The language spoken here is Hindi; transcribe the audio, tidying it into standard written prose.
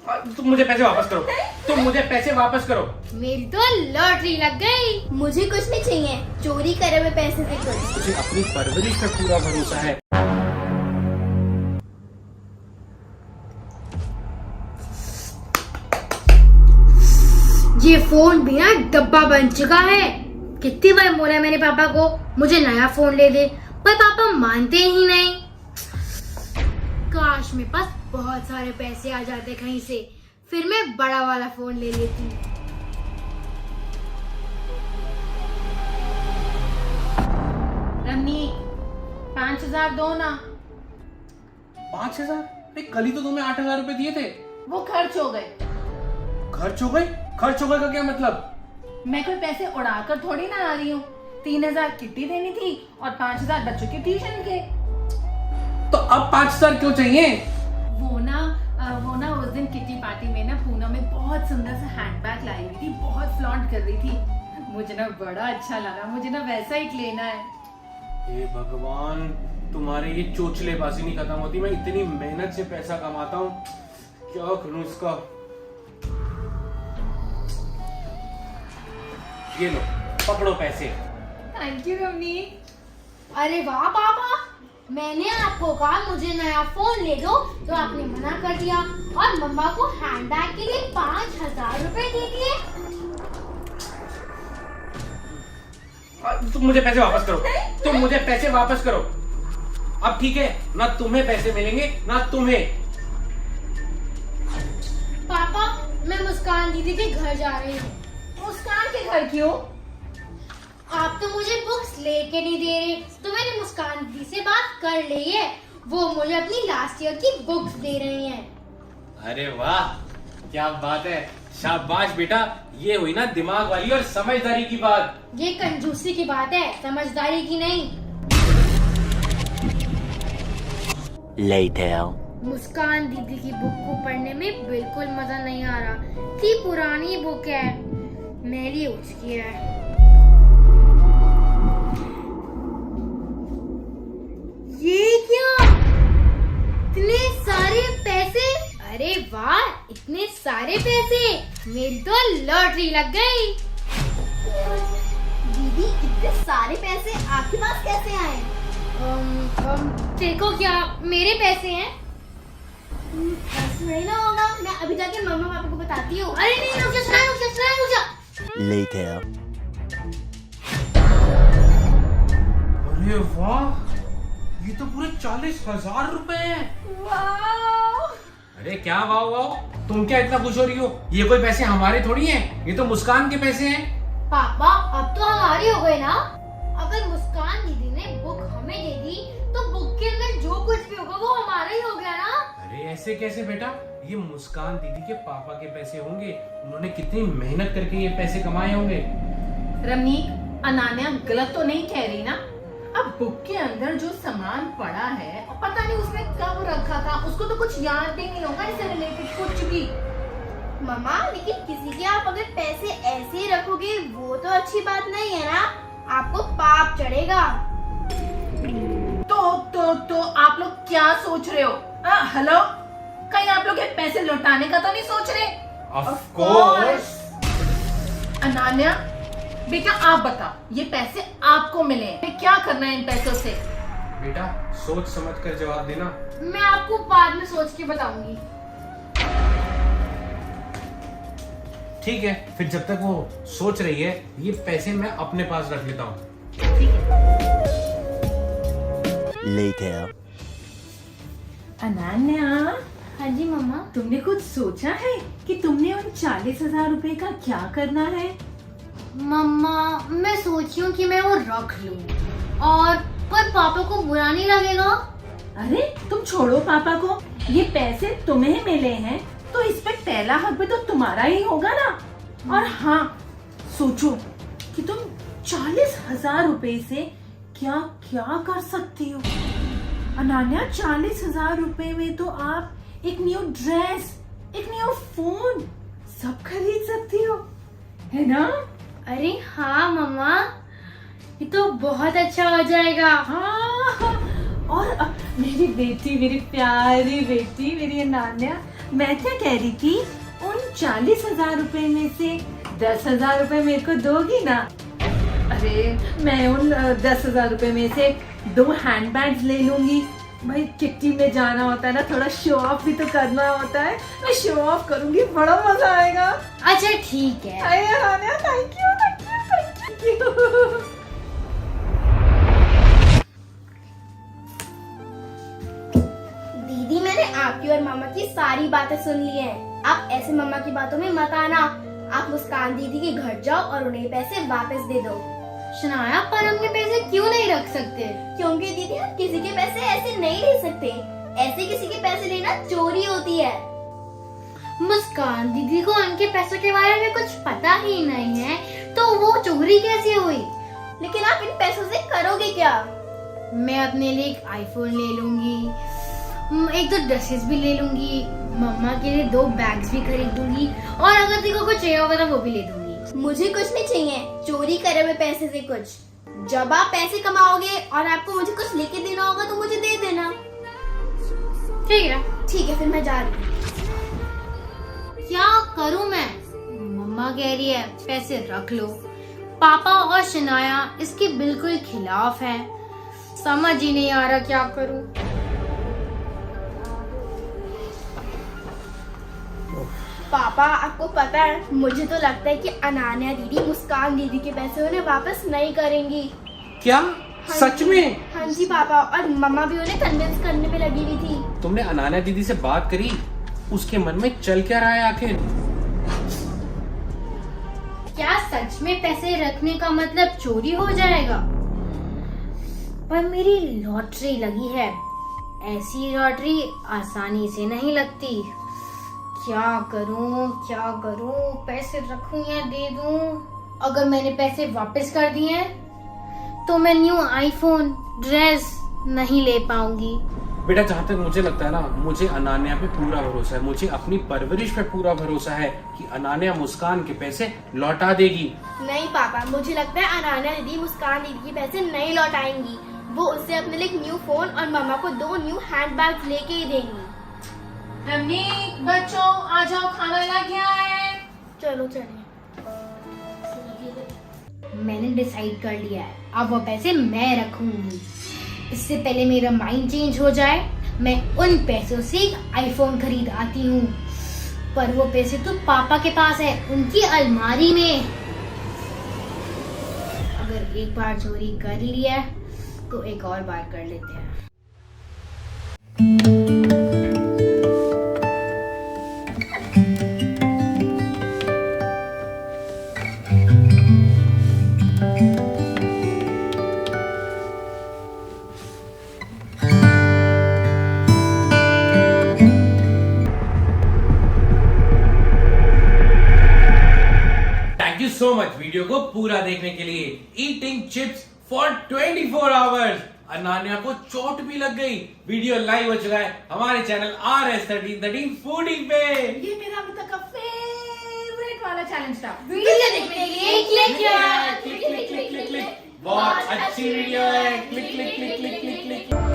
तुम मुझे पैसे वापस करो, तुम मुझे पैसे वापस करो। मेरी तो लॉटरी लग गई। मुझे कुछ नहीं चाहिए, चोरी करे हुए पैसे से कुछ। मुझे अपनी परवरिश पे पूरा भरोसा है। ये फोन भी ना डब्बा बन चुका है। कितनी बार बोला मैंने पापा को मुझे नया फोन ले दे, पर पापा मानते ही नहीं। काश मेरे पास बहुत सारे पैसे आ जाते कहीं से, फिर मैं बड़ा वाला फोन ले लेती। रमी 5,000 दो ना। 5,000? कल ही तो तुम्हें 8,000 रुपए दिए थे। वो खर्च हो गए। खर्च हो गए? खर्च हो गए का क्या मतलब? मैं कोई पैसे उड़ाकर थोड़ी ना आ रही हूँ। 3,000 किट्टी देनी थी और 5,000 बच्चों के ट्यूशन के। तो अब 5,000 क्यों चाहिए? वो ना उस दिन किट्टी पार्टी में ना पूनम में बहुत सुंदर सा हैंडबैग लाई हुई थी, बहुत फ्लॉन्ट कर रही थी। मुझे ना बड़ा अच्छा लगा, मुझे ना वैसा ही लेना है। हे भगवान, तुम्हारे ये चोचलेबाजी नहीं खत्म होती। मैं इतनी मेहनत से पैसा कमाता हूँ, क्या करूँ इसका। ये लो, पकड़ो पैसे। Thank you rummy. अरे वाह पापा, मैंने आपको कहा मुझे नया फोन ले दो तो आपने मना कर दिया और मम्मा को हैंडबैग के लिए 5,000 रुपए दे दिए। तुम मुझे पैसे वापस करो, तुम मुझे पैसे वापस करो। अब ठीक है, ना तुम्हें पैसे मिलेंगे ना तुम्हें। पापा, मैं मुस्कान दीदी के घर जा रही हूँ। मुस्कान के घर क्यों? आप तो मुझे बुक्स लेके नहीं दे रहे, तो मैंने मुस्कान दीदी से बात कर ली है। वो मुझे अपनी लास्ट ईयर की बुक्स दे रही हैं। अरे वाह, क्या बात है, शाबाश बेटा। ये हुई ना दिमाग वाली और समझदारी की बात। ये कंजूसी की बात है, समझदारी की नहीं। Later. मुस्कान दीदी की बुक को पढ़ने में बिल्कुल मजा नहीं आ रहा। इतनी पुरानी बुक है, मेरी उसकी है। ये क्या, इतने सारे पैसे? अरे वाह, इतने सारे पैसे, मेरी तो लॉटरी लग गई। दीदी, इतने सारे पैसे आपके पास कैसे आए? देखो क्या मेरे पैसे हैं? ऐसे नहीं ना होगा, मैं अभी जाके मम्मा पापा को बताती हूँ। अरे नहीं, रुक जा, रुक जा। Later. अरे वाह, ये तो पूरे 40,000 रुपए हैं। वाह! अरे क्या वाह वाह, तुम क्या इतना खुश हो रही हो? ये कोई पैसे हमारे थोड़ी हैं, ये तो मुस्कान के पैसे हैं। पापा, अब तो हमारी हो गई ना। अगर मुस्कान दीदी ने बुक हमें दे दी तो बुक के अंदर जो कुछ भी होगा वो हमारा ही हो गया ना। अरे ऐसे कैसे बेटा, ये मुस्कान दीदी के पापा के पैसे होंगे। उन्होंने कितनी मेहनत करके ये पैसे कमाए होंगे। रमीक, अनान्या गलत तो नहीं कह रही ना? अब बुक के अंदर जो सामान पड़ा है और पता नहीं उसने कब रखा था, उसको तो कुछ याद भी नहीं होगा इससे रिलेटेड कुछ भी। मम्मा, लेकिन किसी के आप अगर पैसे ऐसे ही रखोगे वो तो अच्छी बात नहीं है ना, आपको पाप चढ़ेगा। तो आप लोग क्या सोच रहे हो? हेलो, कहीं आप लोग ये पैसे लौटाने का तो नहीं सोच रहे? Of course. अनान्या बेटा, आप बताओ, ये पैसे आपको मिले हैं, क्या करना है इन पैसों से? बेटा सोच समझ कर जवाब देना। मैं आपको बाद में सोच के बताऊंगी। ठीक है, फिर जब तक वो सोच रही है, ये पैसे मैं अपने पास रख लेता हूँ। ठीक है। Later. अनान्या, हाँ जी मम्मा। तुमने कुछ सोचा है कि तुमने उन 40,000 रुपए का क्या करना है? मम्मा, मैं सोची हूँ कि मैं वो रख लूँ, और पर पापा को बुरा नहीं लगेगा। अरे तुम छोड़ो पापा को, ये पैसे तुम्हें मिले हैं तो इस पे पहला हक भी तो तुम्हारा ही होगा ना। और हाँ, सोचो कि तुम 40,000 रुपए से क्या क्या कर सकती हो। अनान्या, 40,000 रुपए में तो आप एक न्यू ड्रेस, एक न्यू फोन सब खरीद सकती हो, है ना? अरे हाँ मम्मा, ये तो बहुत अच्छा हो जाएगा। हाँ, और मेरी बेटी, मेरी प्यारी बेटी, मेरी अनान्या, मैं क्या कह रही थी, उन 40,000 रुपए में से 10,000 रुपए मेरे को दोगी ना? अरे मैं उन 10,000 रुपए में से 2 हैंडबैग्स ले लूंगी। भाई किट्टी में जाना होता है ना, थोड़ा शो ऑफ भी तो करना होता है। मैं शो ऑफ करूंगी, बड़ा मजा आएगा। अच्छा ठीक है। अरे Ananya, thank you thank you thank you. दीदी, मैंने आपकी और मामा की सारी बातें सुन ली हैं। आप ऐसे मामा की बातों में मत आना। आप मुस्कान दीदी के घर जाओ और उन्हें पैसे वापस दे दो। शनाया, पर हम ये पैसे क्यों नहीं रख सकते? क्योंकि दीदी, हम किसी के पैसे ऐसे नहीं ले सकते। ऐसे किसी के पैसे लेना चोरी होती है। मुस्कान दीदी को उनके पैसों के बारे में कुछ पता ही नहीं है, तो वो चोरी कैसे हुई? लेकिन आप इन पैसों से करोगे क्या? मैं अपने लिए एक आईफोन ले लूंगी, एक दो ड्रेसेस भी ले लूंगी, मम्मा के लिए 2 बैग्स भी खरीद लूंगी, और अगर तेरे को कुछ चाहिए होगा तो वो भी ले दूंगी। मुझे कुछ नहीं चाहिए चोरी करे हुए पैसे से कुछ। जब आप पैसे कमाओगे और आपको मुझे कुछ लेके देना होगा तो मुझे दे देना। ठीक है, फिर मैं जा रही हूँ। क्या करूं मैं? मम्मा कह रही है पैसे रख लो, पापा और शनाया इसके बिल्कुल खिलाफ है। समझ ही नहीं आ रहा क्या करूं। पापा, आपको पता है, मुझे तो लगता है कि अनान्या दीदी मुस्कान दीदी के पैसे उन्हें वापस नहीं करेंगी। क्या? हाँ सच जी। में? हाँ जी पापा, और मम्मा भी उन्हें कन्विंस करने में लगी हुई थी। तुमने अनान्या दीदी से बात करी? उसके मन में चल क्या रहा है आखिर? क्या सच में पैसे रखने का मतलब चोरी हो जाएगा? पर मेरी लॉटरी लगी है, ऐसी लॉटरी आसानी से नहीं लगती। क्या करूं, पैसे रखूं या दे दूं? अगर मैंने पैसे वापस कर दिए तो मैं न्यू आईफोन, ड्रेस नहीं ले पाऊंगी। बेटा, जहाँ तक मुझे लगता है ना, मुझे अनान्या पे पूरा भरोसा है। मुझे अपनी परवरिश पे पूरा भरोसा है कि अनान्या मुस्कान के पैसे लौटा देगी। नहीं पापा, मुझे लगता है अनान्या दीदी मुस्कान दीदी के पैसे नहीं लौटाएंगी। वो उससे अपने लिए एक न्यू फोन और मामा को 2 न्यू हैंडबैग लेके ही देंगी। बच्चों आ जाओ, खाना ला के आए। चलो चलिए। मैंने डिसाइड कर लिया है, अब वो पैसे मैं रखूंगी। इससे पहले मेरा माइंड चेंज हो जाए, मैं उन पैसों से एक आईफोन खरीद आती हूँ। पर वो पैसे तो पापा के पास है, उनकी अलमारी में। अगर एक बार चोरी कर लिया तो एक और बार कर लेते हैं। सो मच वीडियो को पूरा देखने के लिए। Eating chips for 24 hours. Ananya को चोट भी लग गई। वीडियो लाइव हो चुका है हमारे चैनल RS1313 फूडी पे। ये मेरा अभी तक का फेवरेट वाला चैलेंज था। वीडियो देखने के लिए click click click click click click. बहुत अच्छी वीडियो है। Click click click click click click.